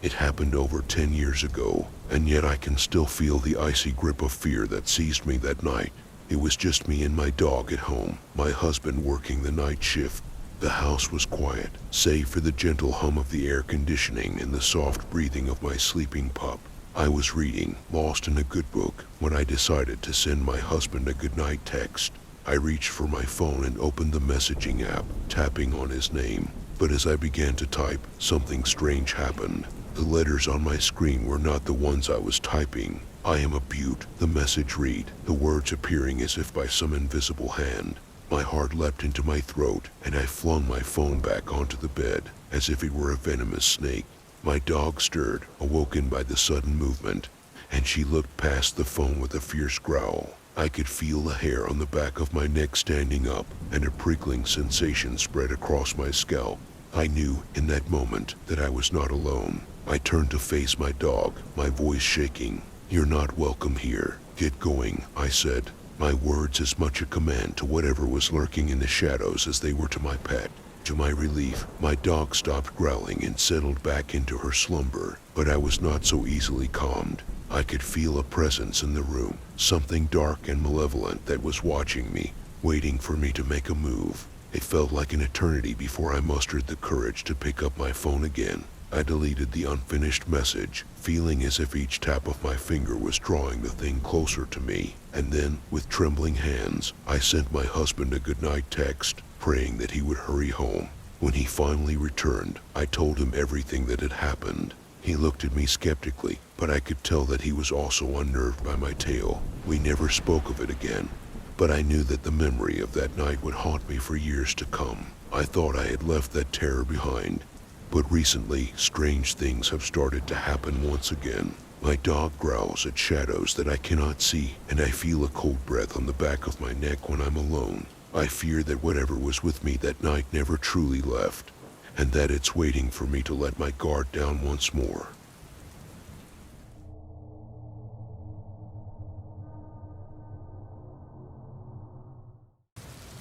It happened over 10 years ago, and yet I can still feel the icy grip of fear that seized me that night. It was just me and my dog at home, my husband working the night shift. The house was quiet, save for the gentle hum of the air conditioning and the soft breathing of my sleeping pup. I was reading, lost in a good book, when I decided to send my husband a goodnight text. I reached for my phone and opened the messaging app, tapping on his name. But as I began to type, something strange happened. The letters on my screen were not the ones I was typing. "I am a beaut," the message read, the words appearing as if by some invisible hand. My heart leapt into my throat, and I flung my phone back onto the bed, as if it were a venomous snake. My dog stirred, awoken by the sudden movement, and she looked past the phone with a fierce growl. I could feel the hair on the back of my neck standing up, and a prickling sensation spread across my scalp. I knew, in that moment, that I was not alone. I turned to face my dog, my voice shaking. "You're not welcome here. Get going," I said, my words as much a command to whatever was lurking in the shadows as they were to my pet. To my relief, my dog stopped growling and settled back into her slumber, but I was not so easily calmed. I could feel a presence in the room, something dark and malevolent that was watching me, waiting for me to make a move. It felt like an eternity before I mustered the courage to pick up my phone again. I deleted the unfinished message, feeling as if each tap of my finger was drawing the thing closer to me. And then, with trembling hands, I sent my husband a goodnight text, praying that he would hurry home. When he finally returned, I told him everything that had happened. He looked at me skeptically, but I could tell that he was also unnerved by my tale. We never spoke of it again, but I knew that the memory of that night would haunt me for years to come. I thought I had left that terror behind. But recently, strange things have started to happen once again. My dog growls at shadows that I cannot see, and I feel a cold breath on the back of my neck when I'm alone. I fear that whatever was with me that night never truly left, and that it's waiting for me to let my guard down once more.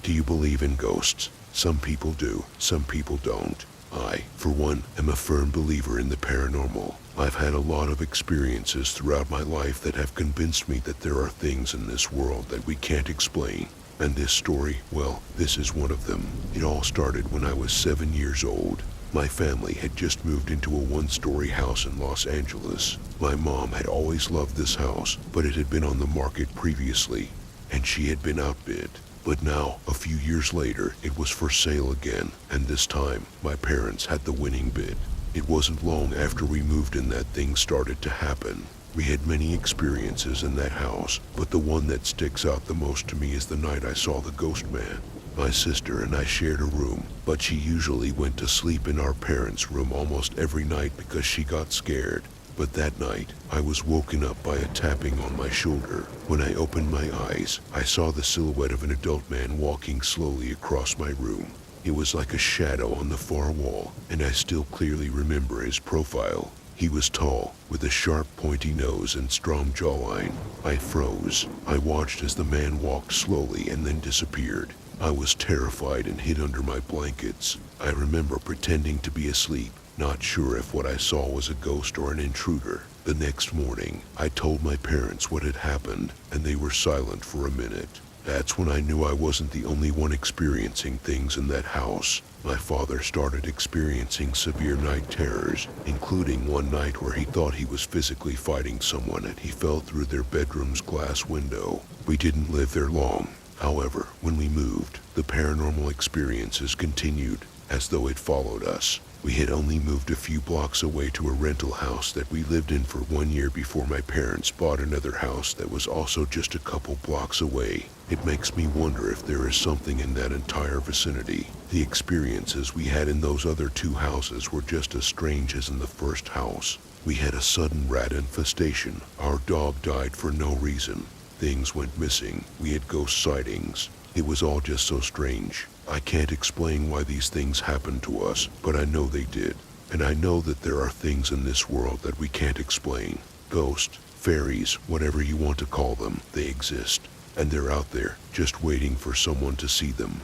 Do you believe in ghosts? Some people do, some people don't. I, for one, am a firm believer in the paranormal. I've had a lot of experiences throughout my life that have convinced me that there are things in this world that we can't explain. And this story, well, this is one of them. It all started when I was 7 years old. My family had just moved into a one-story house in Los Angeles. My mom had always loved this house, but it had been on the market previously, and she had been outbid. But now, a few years later, it was for sale again, and this time, my parents had the winning bid. It wasn't long after we moved in that things started to happen. We had many experiences in that house, but the one that sticks out the most to me is the night I saw the ghost man. My sister and I shared a room, but she usually went to sleep in our parents' room almost every night because she got scared. But that night, I was woken up by a tapping on my shoulder. When I opened my eyes, I saw the silhouette of an adult man walking slowly across my room. It was like a shadow on the far wall, and I still clearly remember his profile. He was tall, with a sharp, pointy nose and strong jawline. I froze. I watched as the man walked slowly and then disappeared. I was terrified and hid under my blankets. I remember pretending to be asleep, not sure if what I saw was a ghost or an intruder. The next morning, I told my parents what had happened, and they were silent for a minute. That's when I knew I wasn't the only one experiencing things in that house. My father started experiencing severe night terrors, including one night where he thought he was physically fighting someone and he fell through their bedroom's glass window. We didn't live there long. However, when we moved, the paranormal experiences continued, as though it followed us. We had only moved a few blocks away to a rental house that we lived in for 1 year before my parents bought another house that was also just a couple blocks away. It makes me wonder if there is something in that entire vicinity. The experiences we had in those other 2 houses were just as strange as in the first house. We had a sudden rat infestation. Our dog died for no reason. Things went missing. We had ghost sightings. It was all just so strange. I can't explain why these things happened to us, but I know they did. And I know that there are things in this world that we can't explain. Ghosts, fairies, whatever you want to call them, they exist. And they're out there, just waiting for someone to see them.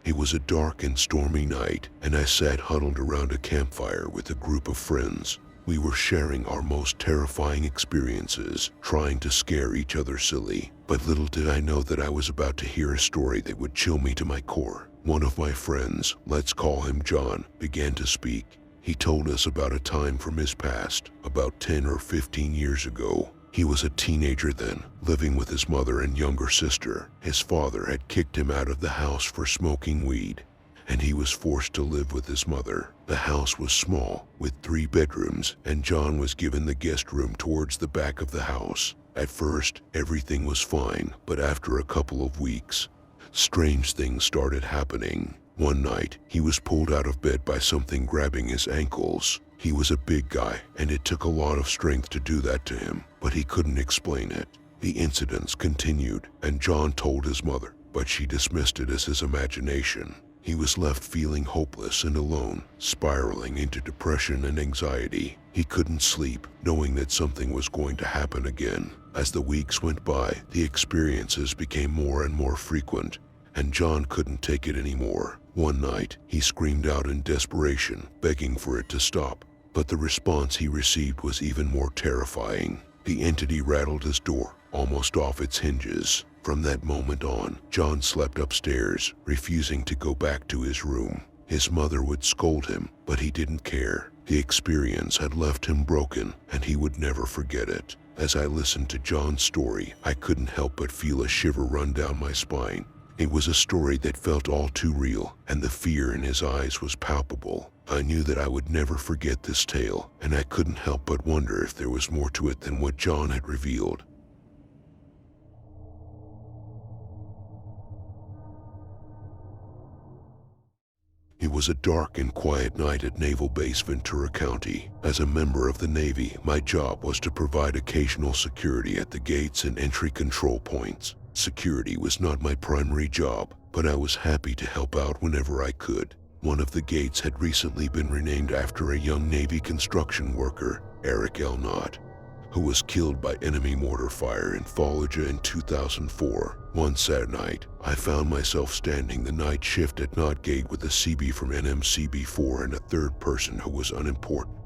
It was a dark and stormy night, and I sat huddled around a campfire with a group of friends. We were sharing our most terrifying experiences, trying to scare each other silly. But little did I know that I was about to hear a story that would chill me to my core. One of my friends, let's call him John, began to speak. He told us about a time from his past, about 10 or 15 years ago. He was a teenager then, living with his mother and younger sister. His father had kicked him out of the house for smoking weed, and he was forced to live with his mother. The house was small, with 3 bedrooms, and John was given the guest room towards the back of the house. At first, everything was fine, but after a couple of weeks, strange things started happening. One night, he was pulled out of bed by something grabbing his ankles. He was a big guy, and it took a lot of strength to do that to him, but he couldn't explain it. The incidents continued, and John told his mother, but she dismissed it as his imagination. He was left feeling hopeless and alone, spiraling into depression and anxiety. He couldn't sleep, knowing that something was going to happen again. As the weeks went by, the experiences became more and more frequent, and John couldn't take it anymore. One night, he screamed out in desperation, begging for it to stop. But the response he received was even more terrifying. The entity rattled his door, almost off its hinges. From that moment on, John slept upstairs, refusing to go back to his room. His mother would scold him, but he didn't care. The experience had left him broken, and he would never forget it. As I listened to John's story, I couldn't help but feel a shiver run down my spine. It was a story that felt all too real, and the fear in his eyes was palpable. I knew that I would never forget this tale, and I couldn't help but wonder if there was more to it than what John had revealed. It was a dark and quiet night at Naval Base Ventura County. As a member of the Navy, my job was to provide occasional security at the gates and entry control points. Security was not my primary job, but I was happy to help out whenever I could. One of the gates had recently been renamed after a young Navy construction worker, Eric L. Knott, who was killed by enemy mortar fire in Fallujah in 2004. One sad night, I found myself standing the night shift at Knott Gate with a CB from NMCB4 and a third person who was unimportant.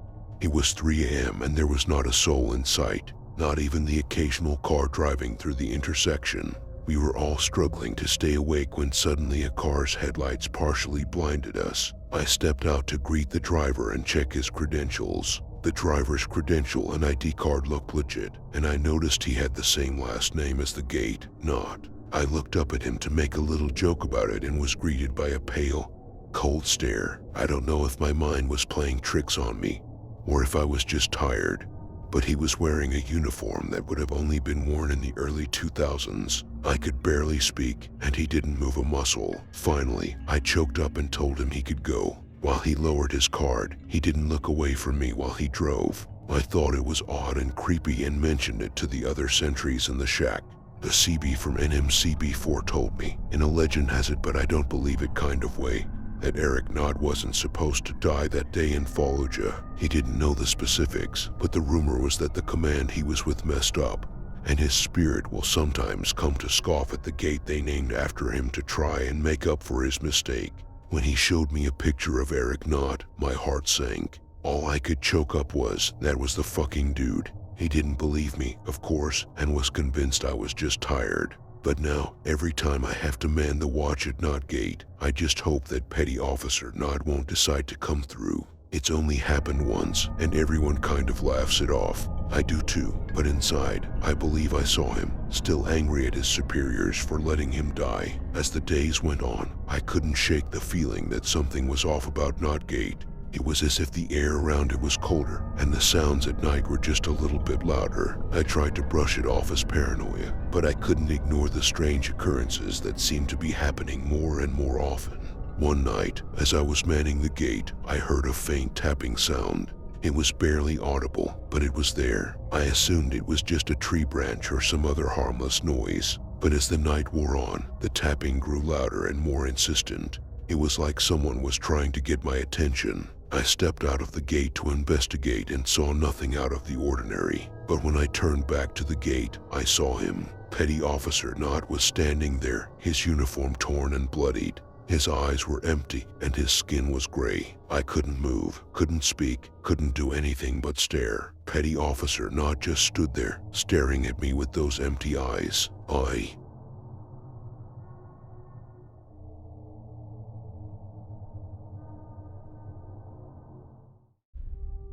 It was 3 a.m. and there was not a soul in sight, not even the occasional car driving through the intersection. We were all struggling to stay awake when suddenly a car's headlights partially blinded us. I stepped out to greet the driver and check his credentials. The driver's credential and ID card looked legit, and I noticed he had the same last name as the gate, Knott. I looked up at him to make a little joke about it and was greeted by a pale, cold stare. I don't know if my mind was playing tricks on me, or if I was just tired, but he was wearing a uniform that would have only been worn in the early 2000s. I could barely speak, and he didn't move a muscle. Finally, I choked up and told him he could go. While he lowered his card, he didn't look away from me while he drove. I thought it was odd and creepy and mentioned it to the other sentries in the shack. The CB from NMCB4 told me, in a legend has it but I don't believe it kind of way, that Eric Knott wasn't supposed to die that day in Fallujah. He didn't know the specifics, but the rumor was that the command he was with messed up, and his spirit will sometimes come to scoff at the gate they named after him to try and make up for his mistake. When he showed me a picture of Eric Knott, my heart sank. All I could choke up was, that was the fucking dude. He didn't believe me, of course, and was convinced I was just tired. But now, every time I have to man the watch at Knott Gate, I just hope that Petty Officer Knott won't decide to come through. It's only happened once, and everyone kind of laughs it off. I do too, but inside, I believe I saw him, still angry at his superiors for letting him die. As the days went on, I couldn't shake the feeling that something was off about Knott Gate. It was as if the air around it was colder, and the sounds at night were just a little bit louder. I tried to brush it off as paranoia, but I couldn't ignore the strange occurrences that seemed to be happening more and more often. One night, as I was manning the gate, I heard a faint tapping sound. It was barely audible, but it was there. I assumed it was just a tree branch or some other harmless noise. But as the night wore on, the tapping grew louder and more insistent. It was like someone was trying to get my attention. I stepped out of the gate to investigate and saw nothing out of the ordinary. But when I turned back to the gate, I saw him. Petty Officer Knott was standing there, his uniform torn and bloodied. His eyes were empty and his skin was gray. I couldn't move, couldn't speak, couldn't do anything but stare. Petty Officer Not just stood there, staring at me with those empty eyes.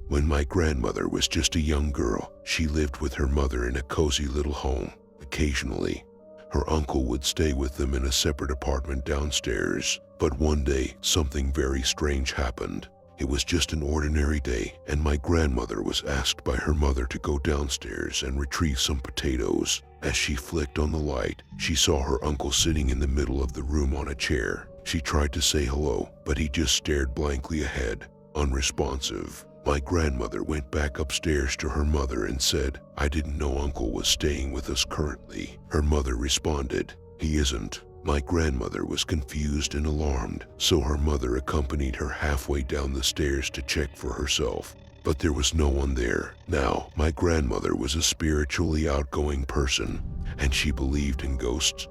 When my grandmother was just a young girl, she lived with her mother in a cozy little home. Occasionally, her uncle would stay with them in a separate apartment downstairs. But one day, something very strange happened. It was just an ordinary day, and my grandmother was asked by her mother to go downstairs and retrieve some potatoes. As she flicked on the light, she saw her uncle sitting in the middle of the room on a chair. She tried to say hello, but he just stared blankly ahead, unresponsive. My grandmother went back upstairs to her mother and said, "I didn't know Uncle was staying with us currently." Her mother responded, "He isn't." My grandmother was confused and alarmed, so her mother accompanied her halfway down the stairs to check for herself. But there was no one there. Now, my grandmother was a spiritually outgoing person, and she believed in ghosts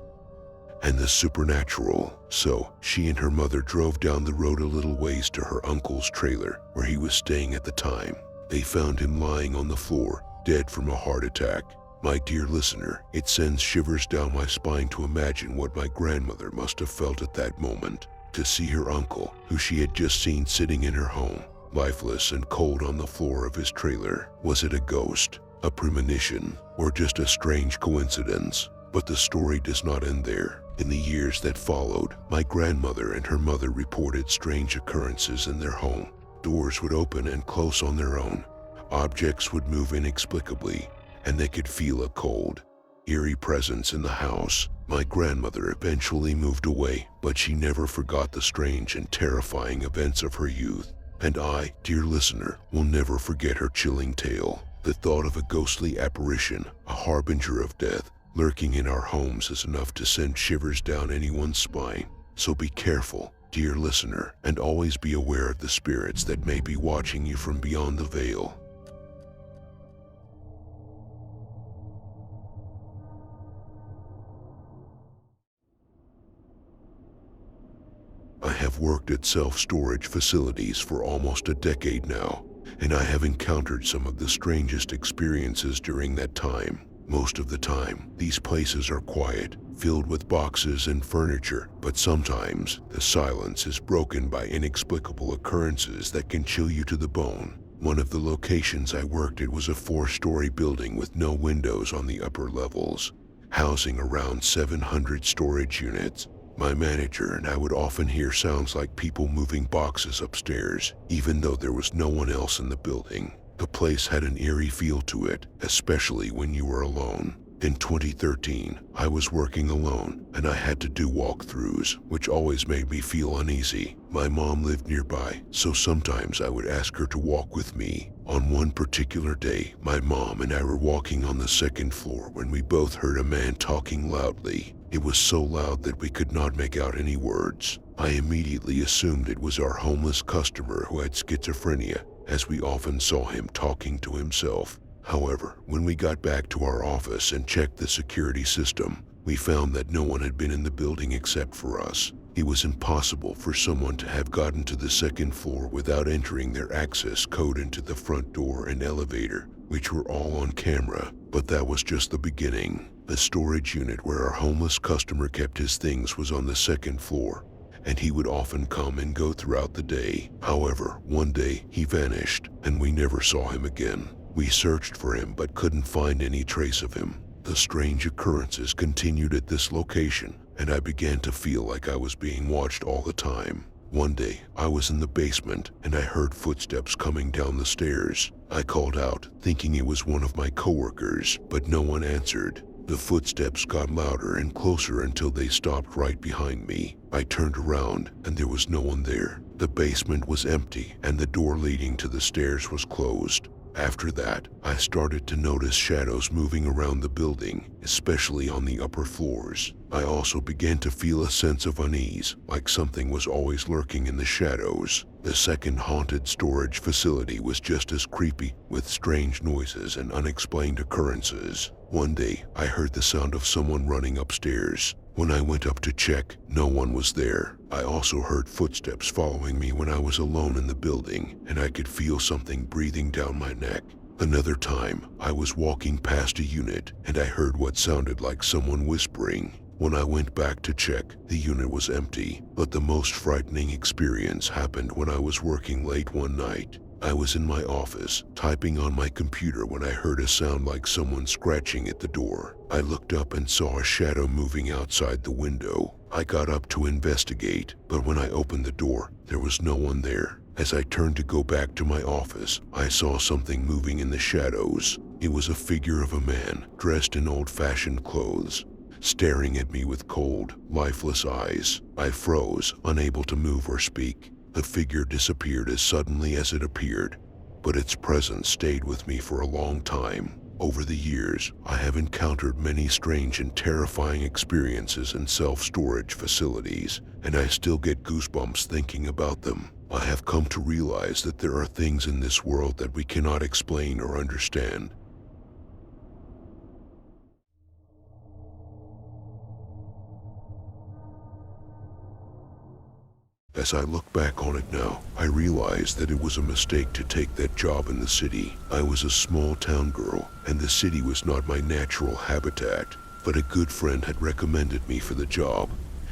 and the supernatural. So, she and her mother drove down the road a little ways to her uncle's trailer, where he was staying at the time. They found him lying on the floor, dead from a heart attack. My dear listener, it sends shivers down my spine to imagine what my grandmother must have felt at that moment. To see her uncle, who she had just seen sitting in her home, lifeless and cold on the floor of his trailer. Was it a ghost, a premonition, or just a strange coincidence? But the story does not end there. In the years that followed, my grandmother and her mother reported strange occurrences in their home. Doors would open and close on their own. Objects would move inexplicably, and they could feel a cold, eerie presence in the house. My grandmother eventually moved away, but she never forgot the strange and terrifying events of her youth. And I, dear listener, will never forget her chilling tale. The thought of a ghostly apparition, a harbinger of death, lurking in our homes is enough to send shivers down anyone's spine. So be careful, dear listener, and always be aware of the spirits that may be watching you from beyond the veil. I have worked at self-storage facilities for almost a decade now, and I have encountered some of the strangest experiences during that time. Most of the time, these places are quiet, filled with boxes and furniture, but sometimes the silence is broken by inexplicable occurrences that can chill you to the bone. One of the locations I worked at was a 4-story building with no windows on the upper levels, housing around 700 storage units. My manager and I would often hear sounds like people moving boxes upstairs, even though there was no one else in the building. The place had an eerie feel to it, especially when you were alone. In 2013, I was working alone, and I had to do walkthroughs, which always made me feel uneasy. My mom lived nearby, so sometimes I would ask her to walk with me. On one particular day, my mom and I were walking on the 2nd floor when we both heard a man talking loudly. It was so loud that we could not make out any words. I immediately assumed it was our homeless customer who had schizophrenia, as we often saw him talking to himself. However, when we got back to our office and checked the security system, we found that no one had been in the building except for us. It was impossible for someone to have gotten to the 2nd floor without entering their access code into the front door and elevator, which were all on camera. But that was just the beginning. The storage unit where our homeless customer kept his things was on the 2nd floor, and he would often come and go throughout the day. However, one day he vanished, and we never saw him again. We searched for him but couldn't find any trace of him. The strange occurrences continued at this location, and I began to feel like I was being watched all the time. One day, I was in the basement, and I heard footsteps coming down the stairs. I called out, thinking it was one of my coworkers, but no one answered. The footsteps got louder and closer until they stopped right behind me. I turned around, and there was no one there. The basement was empty, and the door leading to the stairs was closed. After that, I started to notice shadows moving around the building, especially on the upper floors. I also began to feel a sense of unease, like something was always lurking in the shadows. The second haunted storage facility was just as creepy, with strange noises and unexplained occurrences. One day, I heard the sound of someone running upstairs. When I went up to check, no one was there. I also heard footsteps following me when I was alone in the building, and I could feel something breathing down my neck. Another time, I was walking past a unit, and I heard what sounded like someone whispering. When I went back to check, the unit was empty, but the most frightening experience happened when I was working late one night. I was in my office, typing on my computer when I heard a sound like someone scratching at the door. I looked up and saw a shadow moving outside the window. I got up to investigate, but when I opened the door, there was no one there. As I turned to go back to my office, I saw something moving in the shadows. It was a figure of a man, dressed in old-fashioned clothes, staring at me with cold, lifeless eyes. I froze, unable to move or speak. The figure disappeared as suddenly as it appeared, but its presence stayed with me for a long time. Over the years, I have encountered many strange and terrifying experiences in self-storage facilities, and I still get goosebumps thinking about them. I have come to realize that there are things in this world that we cannot explain or understand. As I look back on it now, I realize that it was a mistake to take that job in the city. I was a small town girl, and the city was not my natural habitat, but a good friend had recommended me for the job,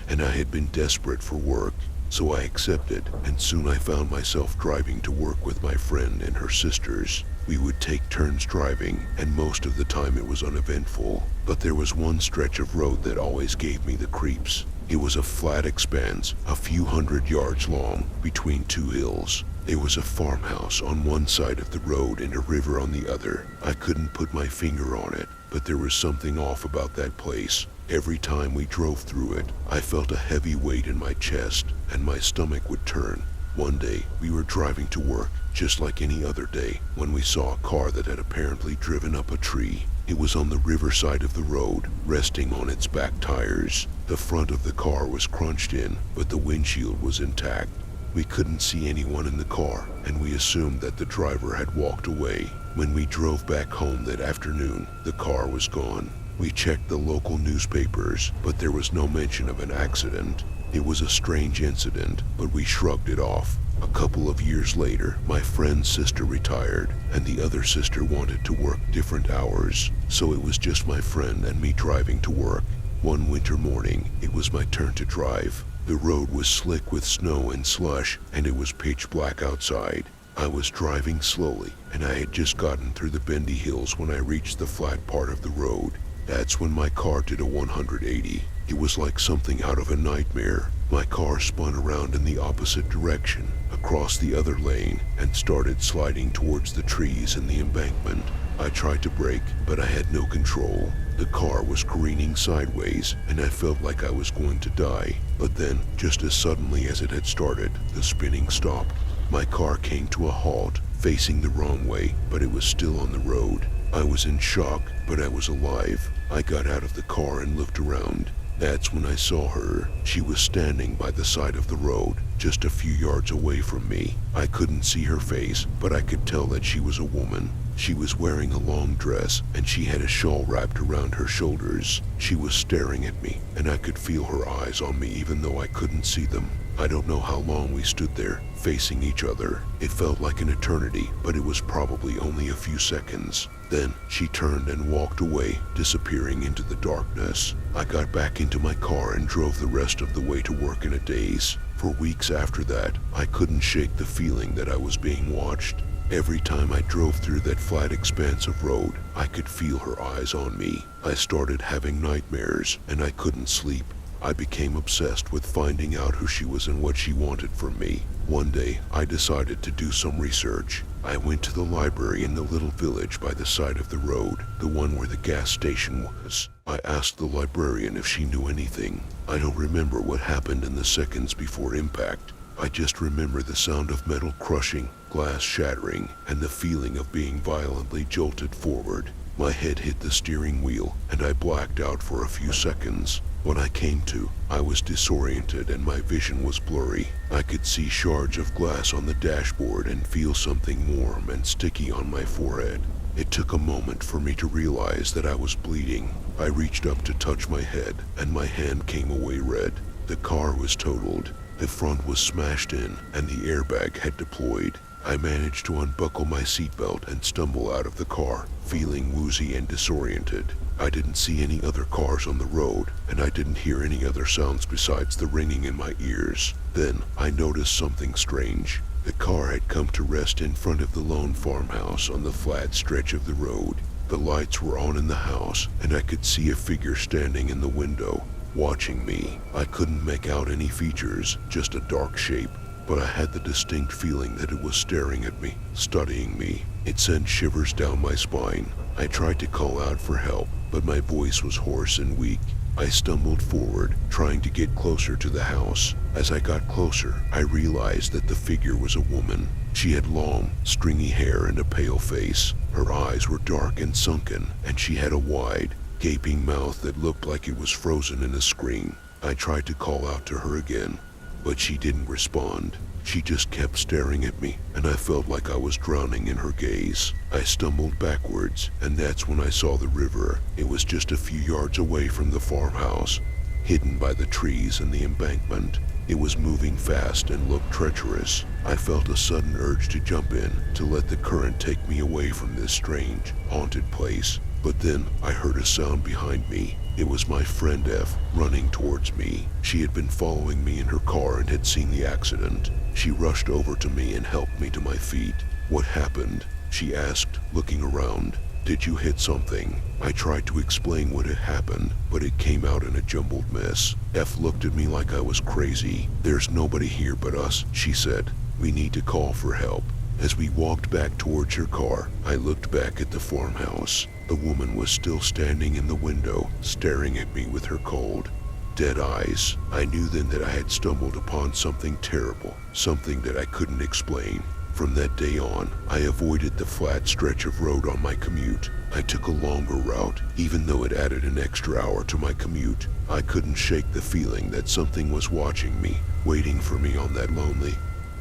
and I had been desperate for work. So I accepted, and soon I found myself driving to work with my friend and her sisters. We would take turns driving, and most of the time it was uneventful, but there was one stretch of road that always gave me the creeps. It was a flat expanse, a few hundred yards long, between two hills. There was a farmhouse on one side of the road and a river on the other. I couldn't put my finger on it, but there was something off about that place. Every time we drove through it, I felt a heavy weight in my chest, and my stomach would turn. One day, we were driving to work, just like any other day, when we saw a car that had apparently driven up a tree. It was on the riverside of the road, resting on its back tires. The front of the car was crunched in, but the windshield was intact. We couldn't see anyone in the car, and we assumed that the driver had walked away. When we drove back home that afternoon, the car was gone. We checked the local newspapers, but there was no mention of an accident. It was a strange incident, but we shrugged it off. A couple of years later, my friend's sister retired, and the other sister wanted to work different hours, so it was just my friend and me driving to work. One winter morning, it was my turn to drive. The road was slick with snow and slush, and it was pitch black outside. I was driving slowly, and I had just gotten through the bendy hills when I reached the flat part of the road. That's when my car did a 180. It was like something out of a nightmare. My car spun around in the opposite direction, across the other lane, and started sliding towards the trees in the embankment. I tried to brake, but I had no control. The car was careening sideways, and I felt like I was going to die. But then, just as suddenly as it had started, the spinning stopped. My car came to a halt, facing the wrong way, but it was still on the road. I was in shock, but I was alive. I got out of the car and looked around. That's when I saw her. She was standing by the side of the road, just a few yards away from me. I couldn't see her face, but I could tell that she was a woman. She was wearing a long dress, and she had a shawl wrapped around her shoulders. She was staring at me, and I could feel her eyes on me even though I couldn't see them. I don't know how long we stood there, facing each other. It felt like an eternity, but it was probably only a few seconds. Then she turned and walked away, disappearing into the darkness. I got back into my car and drove the rest of the way to work in a daze. For weeks after that, I couldn't shake the feeling that I was being watched. Every time I drove through that flat expanse of road, I could feel her eyes on me. I started having nightmares, and I couldn't sleep. I became obsessed with finding out who she was and what she wanted from me. One day, I decided to do some research. I went to the library in the little village by the side of the road, the one where the gas station was. I asked the librarian if she knew anything. I don't remember what happened in the seconds before impact. I just remember the sound of metal crushing, glass shattering, and the feeling of being violently jolted forward. My head hit the steering wheel, and I blacked out for a few seconds. When I came to, I was disoriented and my vision was blurry. I could see shards of glass on the dashboard and feel something warm and sticky on my forehead. It took a moment for me to realize that I was bleeding. I reached up to touch my head, and my hand came away red. The car was totaled. The front was smashed in and the airbag had deployed. I managed to unbuckle my seatbelt and stumble out of the car, feeling woozy and disoriented. I didn't see any other cars on the road, and I didn't hear any other sounds besides the ringing in my ears. Then I noticed something strange. The car had come to rest in front of the lone farmhouse on the flat stretch of the road. The lights were on in the house, and I could see a figure standing in the window, watching me. I couldn't make out any features, just a dark shape, but I had the distinct feeling that it was staring at me, studying me. It sent shivers down my spine. I tried to call out for help, but my voice was hoarse and weak. I stumbled forward, trying to get closer to the house. As I got closer, I realized that the figure was a woman. She had long, stringy hair and a pale face. Her eyes were dark and sunken, and she had a wide, gaping mouth that looked like it was frozen in a screen. I tried to call out to her again, but she didn't respond. She just kept staring at me, and I felt like I was drowning in her gaze. I stumbled backwards, and that's when I saw the river. It was just a few yards away from the farmhouse, hidden by the trees and the embankment. It was moving fast and looked treacherous. I felt a sudden urge to jump in, to let the current take me away from this strange, haunted place. But then I heard a sound behind me. It was my friend F running towards me. She had been following me in her car and had seen the accident. She rushed over to me and helped me to my feet. "What happened?" she asked, looking around. "Did you hit something?" I tried to explain what had happened, but it came out in a jumbled mess. F looked at me like I was crazy. "There's nobody here but us," she said. "We need to call for help." As we walked back towards her car, I looked back at the farmhouse. The woman was still standing in the window, staring at me with her cold, dead eyes. I knew then that I had stumbled upon something terrible, something that I couldn't explain. From that day on, I avoided the flat stretch of road on my commute. I took a longer route, even though it added an extra hour to my commute. I couldn't shake the feeling that something was watching me, waiting for me on that lonely,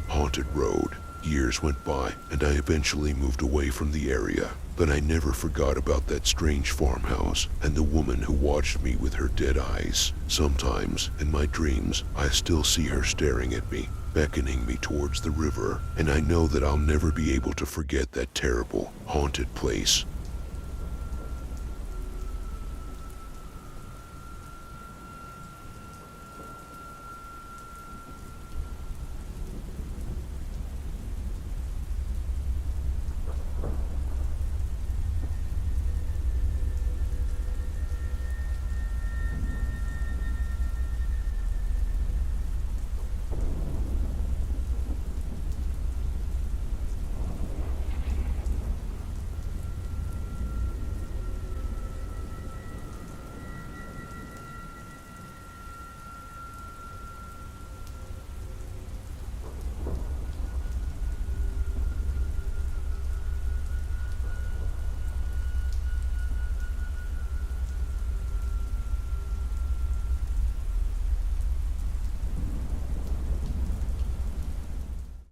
haunted road. Years went by, and I eventually moved away from the area. But I never forgot about that strange farmhouse and the woman who watched me with her dead eyes. Sometimes, in my dreams, I still see her staring at me, beckoning me towards the river, and I know that I'll never be able to forget that terrible, haunted place.